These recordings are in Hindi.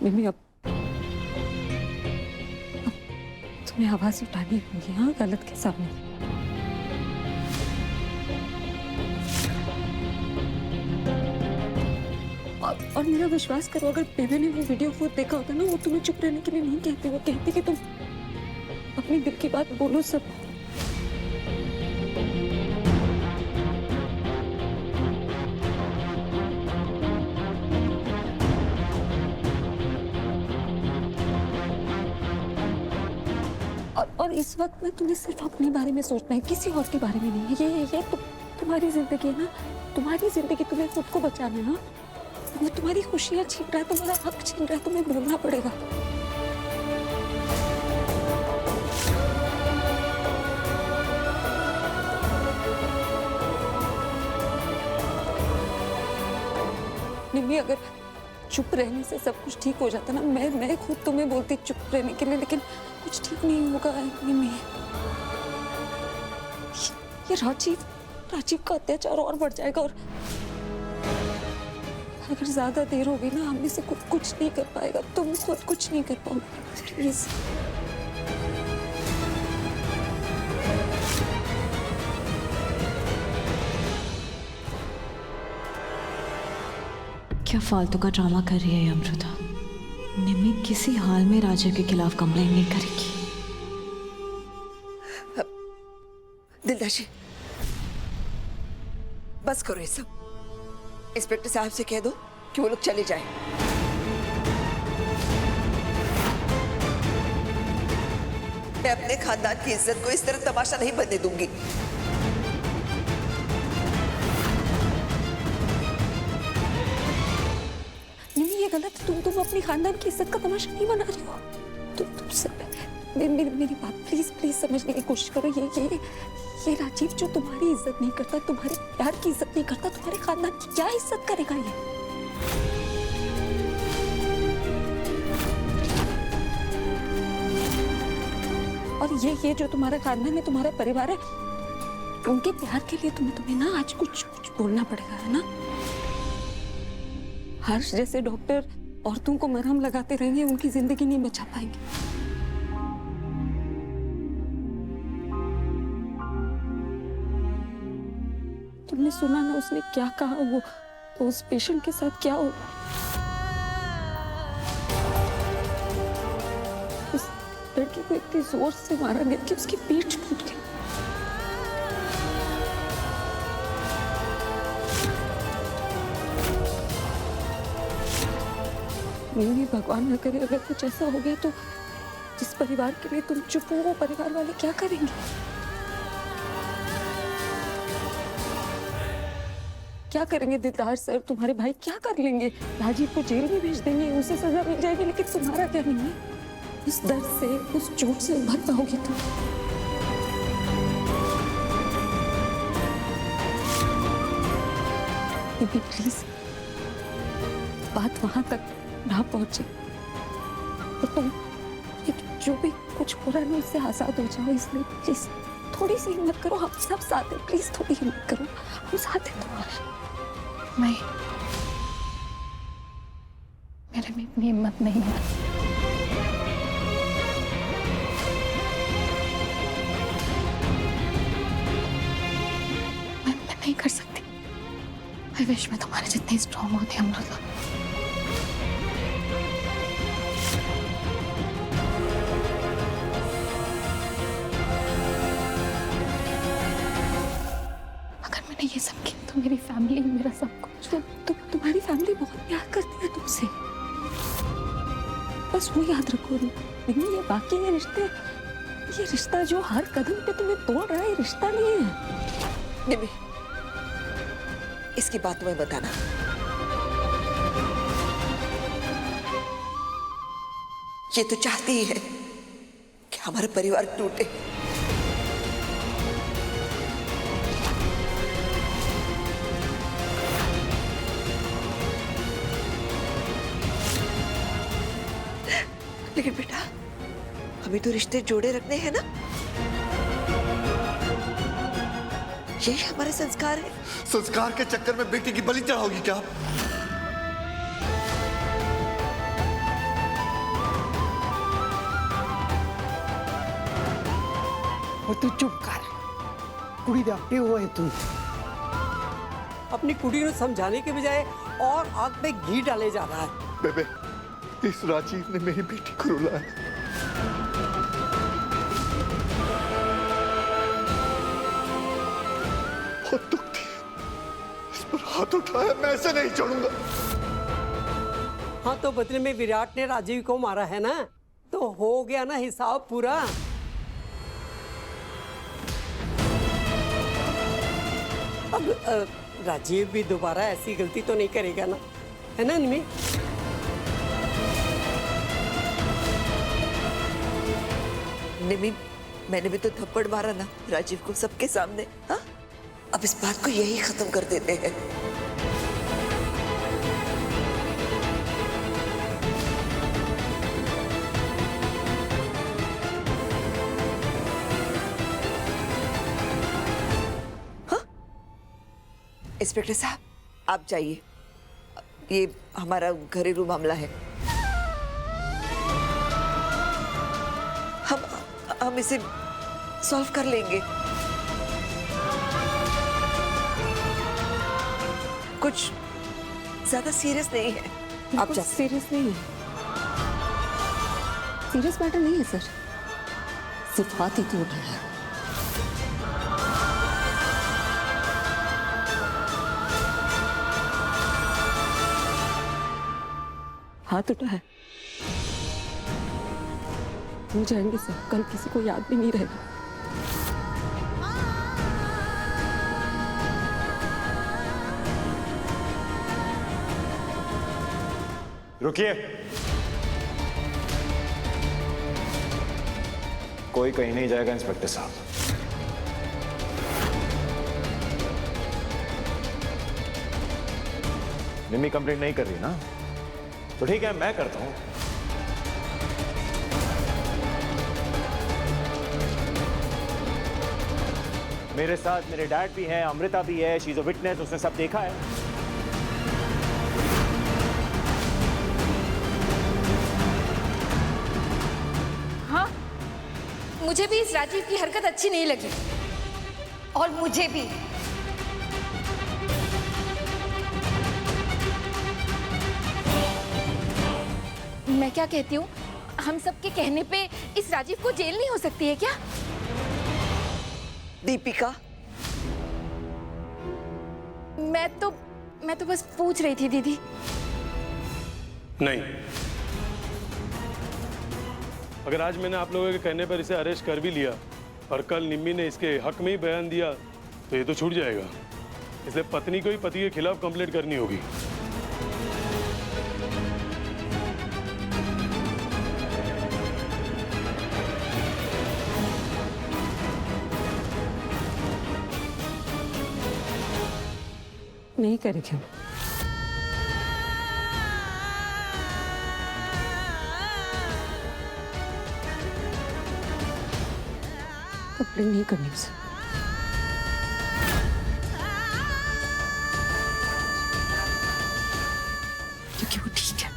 मिमी अब तुम्हें आवाज उठानी होगी, हाँ, गलत के सामने। और मेरा विश्वास करो, अगर बेबी ने वो वीडियो खुद देखा होता ना, वो तुम्हें चुप रहने के लिए नहीं कहती, वो कहती कि तुम अपनी दिल की बात बोलो सब। और इस वक्त में तुम्हें सिर्फ अपने बारे में सोचना है, किसी और के बारे में नहीं है। ये तुम्हारी जिंदगी है ना, तुम्हारी जिंदगी, तुम्हें खुद को बचाना है ना। वो तुम्हारी खुशियां छीन रहा है, तुम्हारा हक छीन रहा है, तुम्हें बोलना पड़ेगा। निम्मी, अगर चुप रहने से सब कुछ ठीक हो जाता ना, मैं खुद तुम्हें बोलती चुप रहने के लिए, लेकिन कुछ ठीक नहीं होगा निम्मी। ये राजीव का अत्याचार और बढ़ जाएगा, और अगर ज्यादा देर होगी ना, हम में से कुछ नहीं कर पाएगा, तुम खुद कुछ नहीं कर पाओगे। प्लीज क्या फालतू का ड्रामा कर रही है अमृता। निम्मी किसी हाल में राजीव के खिलाफ कंप्लेन नहीं करेगी। दिलदार जी, बस करो ये सब। इंस्पेक्टर साहब से कह दो कि वो लोग चले जाएं। मैं अपने खानदान की इज्जत को इस तरह तमाशा नहीं बनने दूंगी। नहीं, ये गलत है। तुम अपनी खानदान की इज्जत का तमाशा नहीं बना रही हो। तुम सब मेरी बात प्लीज समझने की कोशिश करो। ये राजीव जो तुम्हारी इज्जत नहीं करता, तुम्हारे प्यार की इज्जत नहीं करता, तुम्हारे खानदान की क्या इज्जत करेगा ये? और ये जो तुम्हारा खानदान है, तुम्हारा परिवार है, उनके प्यार के लिए तुम्हें ना आज कुछ बोलना पड़ेगा, है ना? हर्ष जैसे डॉक्टर औरतों को मरहम लगाते रहेंगे, उनकी जिंदगी नहीं बचा पाएंगे। तुमने सुना ना उसने क्या कहा, वो उस पेशेंट के साथ क्या हो। उस लड़की को इतनी जोर से मारा गया कि उसकी पीठ टूट गई। नहीं, भगवान न करे अगर कुछ ऐसा हो गया तो जिस परिवार के लिए तुम चुप हो, वो परिवार वाले क्या करेंगे? क्या करेंगे दिलदार सर? तुम्हारे भाई क्या कर लेंगे? राजीव को जेल में भेज देंगे, उसे सजा मिल जाएगी, लेकिन तुम्हारा क्या नहीं है? उस दर्द से, उस चोट से उभर पाओगे तुम? प्लीज बात वहां तक ना पहुंचे, और तुम जो भी कुछ हो रहा है ना, उससे आजाद हो जाओ। इसलिए प्लीज थोड़ी सी हिम्मत करो, हम सब साथ हैं। प्लीज थोड़ी हिम्मत करो, हम साथ हैं तुम्हारे। मेरे में इतनी हिम्मत नहीं है। मैं नहीं कर सकती। I wish मैं तुम्हारे जितनी स्ट्रॉन्ग होती अमृता। अगर मैंने ये सब किया तो मेरी फैमिली, मेरा सब कुछ, तुम्हारी फैमिली बहुत प्यार करती है तुमसे। बस वो याद रखो। नहीं, ये बाकी ये रिश्ता जो हर कदम पे तुम्हें तोड़ रहा है, ये रिश्ता नहीं है। निम्मी, इसकी बात तुम्हें बताना। ये तो चाहती ही है कि हमारा परिवार टूटे। लेकिन बेटा, हमें तो रिश्ते जोड़े रखने हैं ना। यही हमारे संस्कार है। संस्कार के चक्कर में बेटी की बलि चढ़ाओगी क्या? और तू चुप कर कुड़ी दा प्यो है तू अपनी कुड़ी को समझाने के बजाय और आग पे घी डाले जा रहा है। बेबे इस राजीव ने मेरी बेटी को रुलाया। बहुत दुख थी, इस पर हाथ उठाया, मैं ऐसे नहीं छोड़ूंगा। हाँ तो बदले में विराट ने राजीव को मारा है ना, तो हो गया ना हिसाब पूरा। अब राजीव भी दोबारा ऐसी गलती तो नहीं करेगा ना, है ना निमी? निमी, मैंने भी तो थप्पड़ मारा ना राजीव को सबके सामने। हाँ, अब इस बात को यही खत्म कर देते हैं। इंस्पेक्टर साहब, आप जाइए, ये हमारा घरेलू मामला है। हम इसे सॉल्व कर लेंगे। कुछ ज्यादा सीरियस नहीं है। आप सीरियस नहीं है, सीरियस मैटर नहीं है सर, सिर्फ हाथ ही टूट रहा है। हाथ उठा है, हो जाएंगे सर, कल किसी को याद भी नहीं रहेगा। रुकिए, कोई कहीं नहीं जाएगा इंस्पेक्टर साहब। निम्मी कंप्लेंट नहीं कर रही ना, तो ठीक है, मैं करता हूं। मेरे साथ मेरे डैड भी हैं, अमृता भी है, शी इज अ विटनेस, उसने सब देखा है। हाँ, मुझे भी इस राजीव की हरकत अच्छी नहीं लगी, और मुझे भी। मैं क्या कहती हूँ, हम सबके कहने पे इस राजीव को जेल नहीं हो सकती है क्या? दीपिका, मैं तो बस पूछ रही थी दीदी। नहीं, अगर आज मैंने आप लोगों के कहने पर इसे अरेस्ट कर भी लिया और कल निम्मी ने इसके हक में ही बयान दिया, तो ये तो छूट जाएगा। इसलिए पत्नी को ही पति के खिलाफ कंप्लेंट करनी होगी। नहीं करेंगे, कंप्लेन नहीं करनी उसे। क्योंकि वो ठीक है।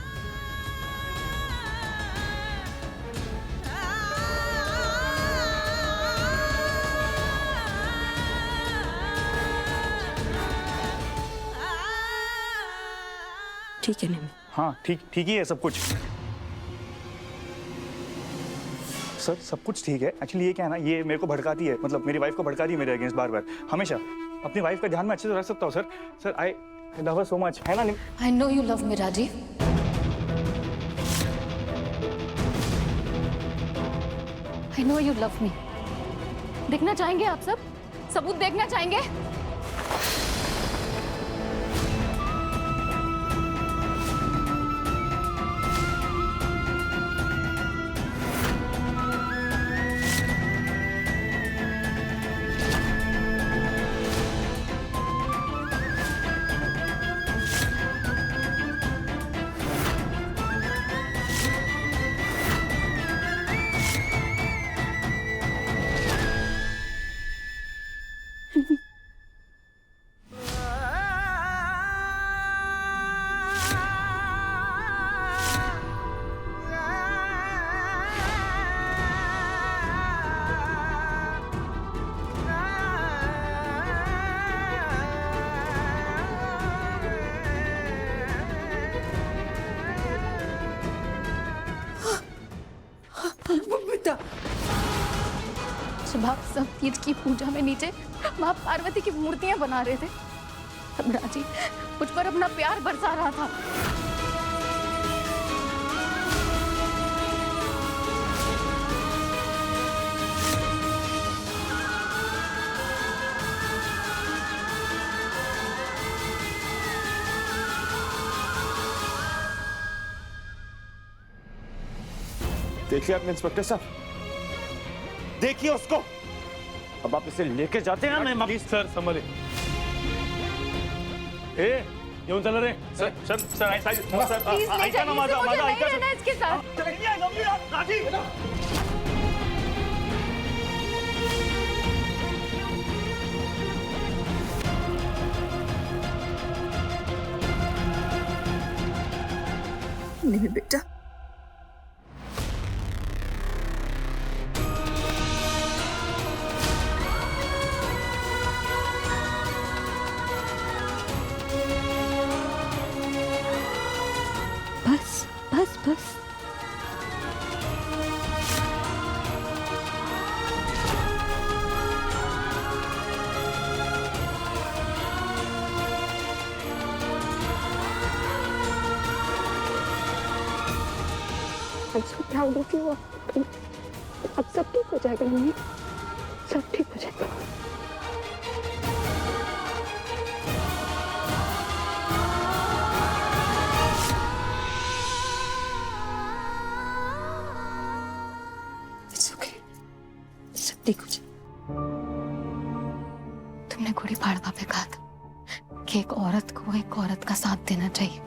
ठीक है नहीं, हाँ, ठीक ही है सब कुछ। सर सब कुछ ठीक है। एक्चुअली ये क्या है ना, ये मेरे को भड़काती है, मतलब मेरी वाइफ को भड़काती है मेरे अगेंस्ट बार बार, हमेशा। अपनी वाइफ का ध्यान मैं अच्छे से रख सकता हूँ sir. Sir I love her so much, है ना? I know you love me, Rajiv. I know you love me। देखना चाहेंगे आप सब? सबूत देखना चाहेंगे? जब आप सब तीज की पूजा में नीचे माँ पार्वती की मूर्तियां बना रहे थे, तब राजीव मुझ पर अपना प्यार बरसा रहा था। देखिए आपने इंस्पेक्टर साहब, देखिए उसको। अब आप इसे लेके जाते हैं ना। मैं प्लीज सर संभाले। ए येऊन चला रे सर सर सर प्लीज ले जाइए, मुझे नहीं रहना इसके साथ। नहीं बेटा, बस बस बस। I'm so proud of you. अब सब ठीक हो जाएगा मम्मी, सब ठीक हो जाएगा। It's okay. सब ठीक हो जाएगा। तुमने गुड़ी पाड़वा पे कहा था कि एक औरत को एक औरत का साथ देना चाहिए।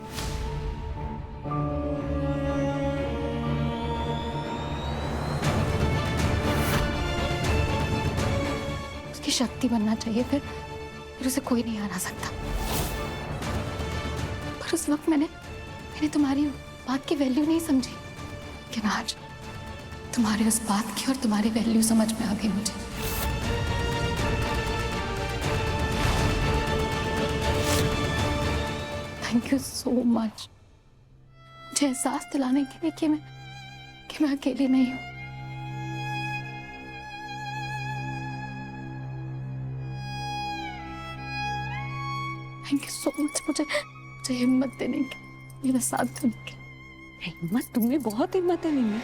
उसकी शक्ति बनना चाहिए, फिर उसे कोई नहीं हरा सकता। पर उस वक्त मैंने तुम्हारी बात की वैल्यू नहीं समझी, लेकिन आज तुम्हारी उस बात की और तुम्हारी वैल्यू समझ में आ गई मुझे। थैंक यू सो मच, मुझे एहसास दिलाने के लिए कि मैं अकेली नहीं हूं। थैंक यू सो मच, मुझे हिम्मत देने की, मेरा साथ देने की। हिम्मत, तुम्हें बहुत हिम्मत है निम्मी,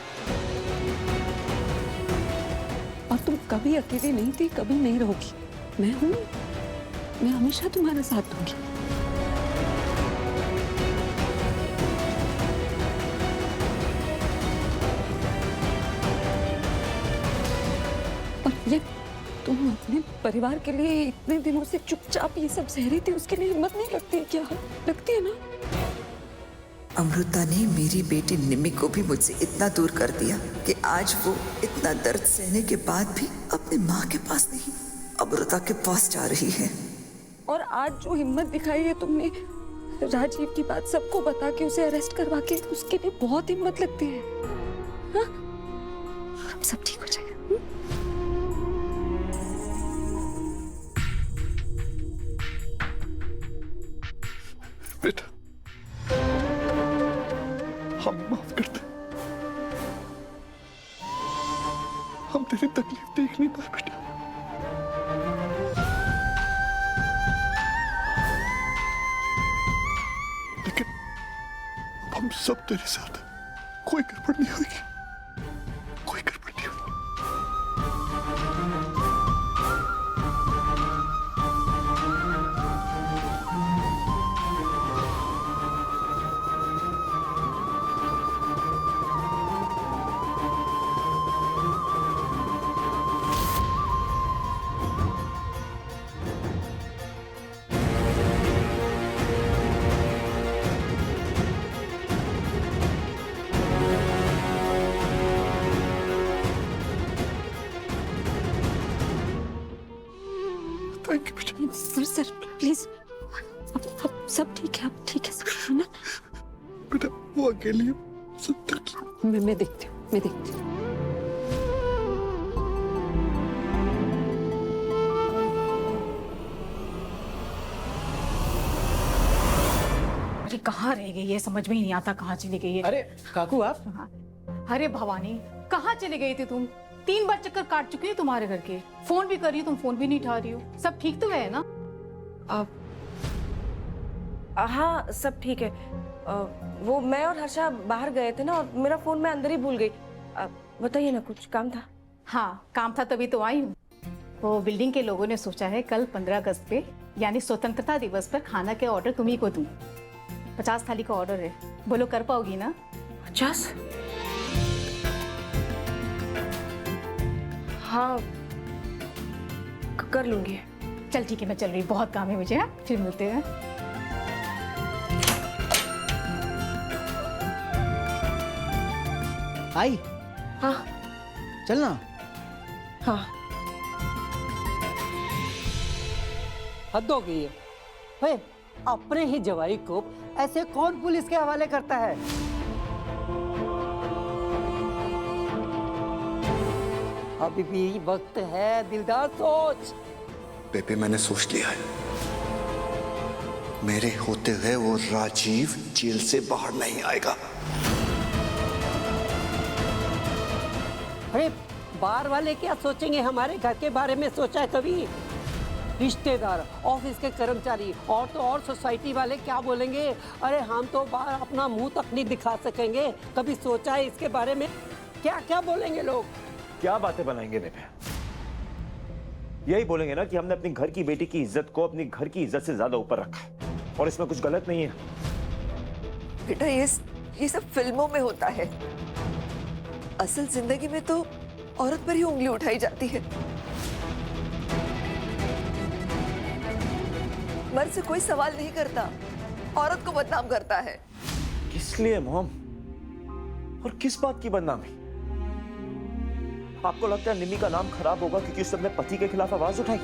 और तुम कभी अकेली नहीं थी, कभी नहीं रहोगी। मैं हूं, मैं हमेशा तुम्हारा साथ दूंगी। और ये तुम अपने परिवार के लिए इतने दिनों से चुपचाप ये सब सह रही थी, उसके लिए हिम्मत नहीं लगती है क्या? लगती है ना? अमृता ने मेरी बेटी निम्मी को भी मुझसे इतना दूर कर दिया कि आज वो इतना दर्द सहने के बाद भी अपनी माँ के पास नहीं, अमृता के पास जा रही है। और आज जो हिम्मत दिखाई है तुमने, राजीव की बात सबको बता के उसे अरेस्ट करवा के, उसके लिए बहुत हिम्मत लगती है। हाँ? अब सब ठीक हो जाएगा। बेटा, हम माफ करते, हम तेरी तकलीफ देख नहीं पाए बेटा, लेकिन हम सब तेरे साथ हैं। कोई गड़बड़ नहीं होगी, कोई गड़बड़ नहीं होगी। थैंक यू बेटा। सर प्लीज, अब सब ठीक है, अब ठीक है सब, है ना? बेटा वो अकेली है, सब देख लो। मैं देखती हूँ, मैं देखती हूँ। अरे कहाँ रह गई है, समझ में ही नहीं आता कहाँ चली गई है। अरे काकू आप? अरे भवानी, कहाँ चली गई थी तुम? 3 बार चक्कर काट चुकी हूँ तुम्हारे घर के, फोन भी कर रही हूँ, तुम फोन भी नहीं उठा रही हो। सब ठीक तो है ना? हाँ सब ठीक है। वो मैं और हर्षा बाहर गए थे ना, और मेरा फोन मैं अंदर ही भूल गई। बताइए ना, कुछ काम था? हाँ काम था, तभी तो आई हूँ। वो बिल्डिंग के लोगों ने सोचा है कल 15 अगस्त पे यानी स्वतंत्रता दिवस पर खाना के ऑर्डर तुम्ही को दूं। 50 थाली का ऑर्डर है, बोलो कर पाओगी ना? 50? हाँ कर लूंगी। चल ठीक है, मैं चल रही, बहुत काम है मुझे। हाँ फिर मिलते हैं। आई हाँ चलना। हाँ हद हो गई है। भाई अपने ही जवाई को ऐसे कौन पुलिस के हवाले करता है? अभी भी वक्त है दिलदार, सोच। बेबी मैंने सोच लिया है, मेरे होते हुए वो राजीव जेल से बाहर नहीं आएगा। अरे बाहर वाले क्या सोचेंगे, हमारे घर के बारे में सोचा है कभी? रिश्तेदार, ऑफिस के कर्मचारी और तो और सोसाइटी वाले क्या बोलेंगे? अरे हम तो बाहर अपना मुंह तक नहीं दिखा सकेंगे, कभी सोचा है इसके बारे में? क्या क्या बोलेंगे लोग? क्या बातें बनाएंगे बेबे? यही बोलेंगे ना कि हमने अपनी घर की बेटी की इज्जत को अपनी घर की इज्जत से ज्यादा ऊपर रखा, और इसमें कुछ गलत नहीं है। बेटा ये सब फिल्मों में होता है, असल जिंदगी में तो औरत पर ही उंगली उठाई जाती है। मर्द से कोई सवाल नहीं करता, औरत को बदनाम करता है। किस लिए मॉम? और किस बात की बदनामी? आपको लगता है निम्मी का नाम खराब होगा क्योंकि उसने अपने पति के खिलाफ आवाज उठाई?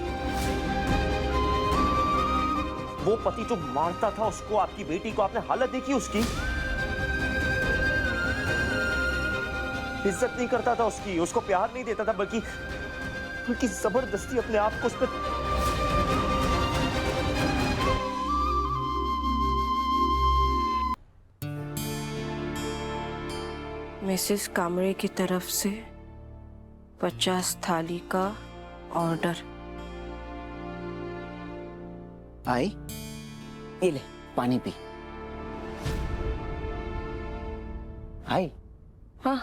वो पति जो मारता था उसको, आपकी बेटी को, आपने हालत देखी उसकी? इज्जत नहीं करता था उसकी, उसको प्यार नहीं देता था, बल्कि जबरदस्ती अपने आप को उस पर। मिसेस कामरे की तरफ से 50 थाली का ऑर्डर। आई ये ले पानी पी। आई हाँ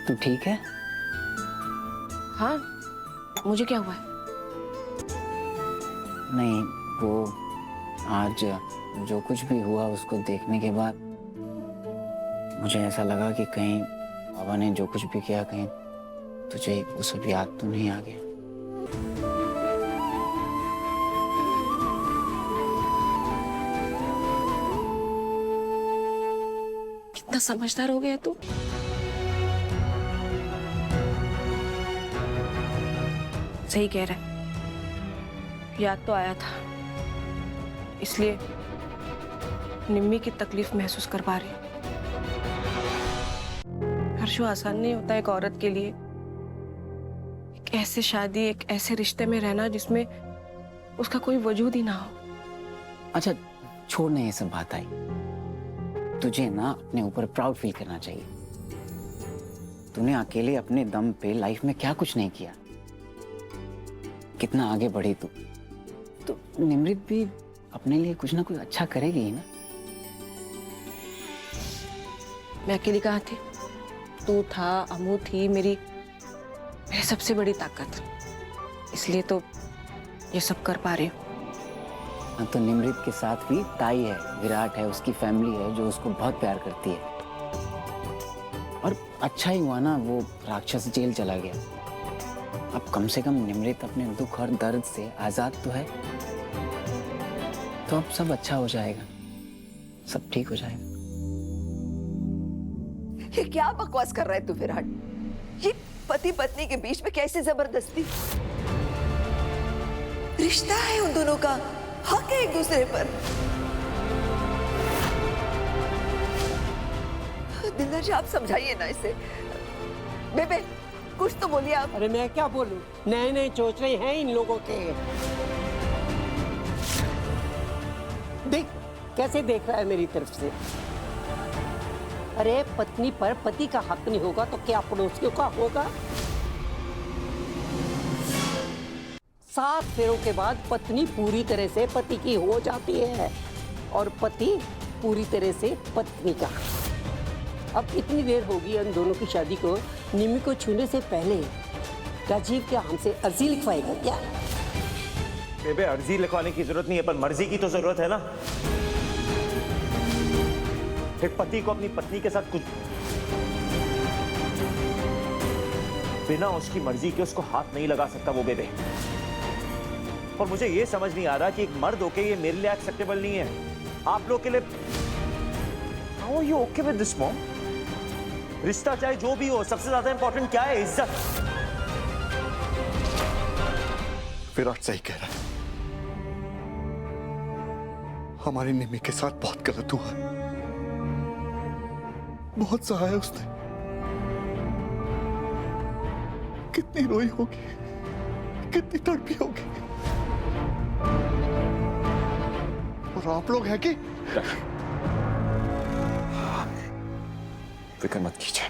तू ठीक है? हाँ मुझे क्या हुआ है? नहीं वो आज जो कुछ भी हुआ उसको देखने के बाद मुझे ऐसा लगा कि कहीं बाबा ने जो कुछ भी किया, कहीं तुझे वो सब याद तो नहीं आ गया? कितना समझदार हो गया तू। सही कह रहा है, याद तो आया था, इसलिए निम्मी की तकलीफ महसूस कर पा रही। हर्षो आसान नहीं होता एक औरत के लिए, एक ऐसे शादी, एक ऐसे रिश्ते में रहना जिसमें उसका कोई वजूद ही ना हो। अच्छा छोड़, नहीं ये सब बात आई। तुझे ना अपने ऊपर प्राउड फील करना चाहिए। तूने अकेले अपने दम पे लाइफ में क्या कुछ नहीं किया, कितना आगे बढ़ी तू। तो निमृत भी अपने लिए कुछ ना कुछ अच्छा करेगी ही ना। मैं अकेली कहाँ थी? तू था, अमू थी, मेरी सबसे बड़ी ताकत, इसलिए तो ये सब कर पा रही हूँ। हाँ, तो निमृत के साथ भी ताई है, विराट है, उसकी फैमिली है जो उसको बहुत प्यार करती है। और अच्छा ही हुआ ना वो राक्षस जेल चला गया। अब कम से कम निमृत अपने दुख और दर्द से आजाद तो है, तो अब सब अच्छा हो जाएगा, सब ठीक हो जाएगा। ये क्या बकवास कर रहा है तू विराट? ये पति पत्नी के बीच में कैसी जबरदस्ती? रिश्ता है उन दोनों का, हक है एक दूसरे पर। दिलदार जी आप समझाइए ना इसे। बेबे कुछ तो बोलिए आप। अरे मैं क्या बोलूं, नए नए सोच रहे हैं इन लोगों के। देख कैसे देख रहा है मेरी तरफ से? अरे पत्नी पर पति का हक नहीं होगा तो क्या पड़ोसियों का होगा? 7 फेरों के बाद पत्नी पूरी तरह से पति की हो जाती है और पति पूरी तरह से पत्नी का। अब इतनी देर होगी उन दोनों की शादी को, निम्मी को छूने से पहले राजीव क्या हमसे अर्जी लिखवाएगा क्या? बेबे अर्जी लिखवाने की जरूरत नहीं है, पर मर्जी की तो जरूरत है ना। एक पति को अपनी पत्नी के साथ कुछ बिना उसकी मर्जी के उसको हाथ नहीं लगा सकता वो बेबे। और मुझे ये समझ नहीं आ रहा कि एक मर्द होके ये मेरे लिए एक्सेप्टेबल नहीं है, आप लोग के लिए। How are you okay with this mom? रिश्ता चाहे जो भी हो, सबसे ज्यादा इंपॉर्टेंट क्या है? इज्जत। विराट सही कह रहा है, हमारी निम्मी के साथ बहुत गलत हुआ, बहुत सहाया उसने, कितनी रोई होगी, कितनी तड़पी होगी। और आप लोग हैं कि फिक्र मत कीजिए,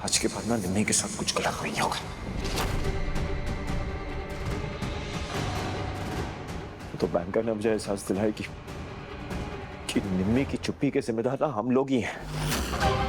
आज के बाद ना निम्मी के साथ कुछ गलत नहीं होगा। तो बैंकर ने मुझे एहसास दिलाया कि निम्मी की चुप्पी के जिम्मेदार ना हम लोग ही हैं।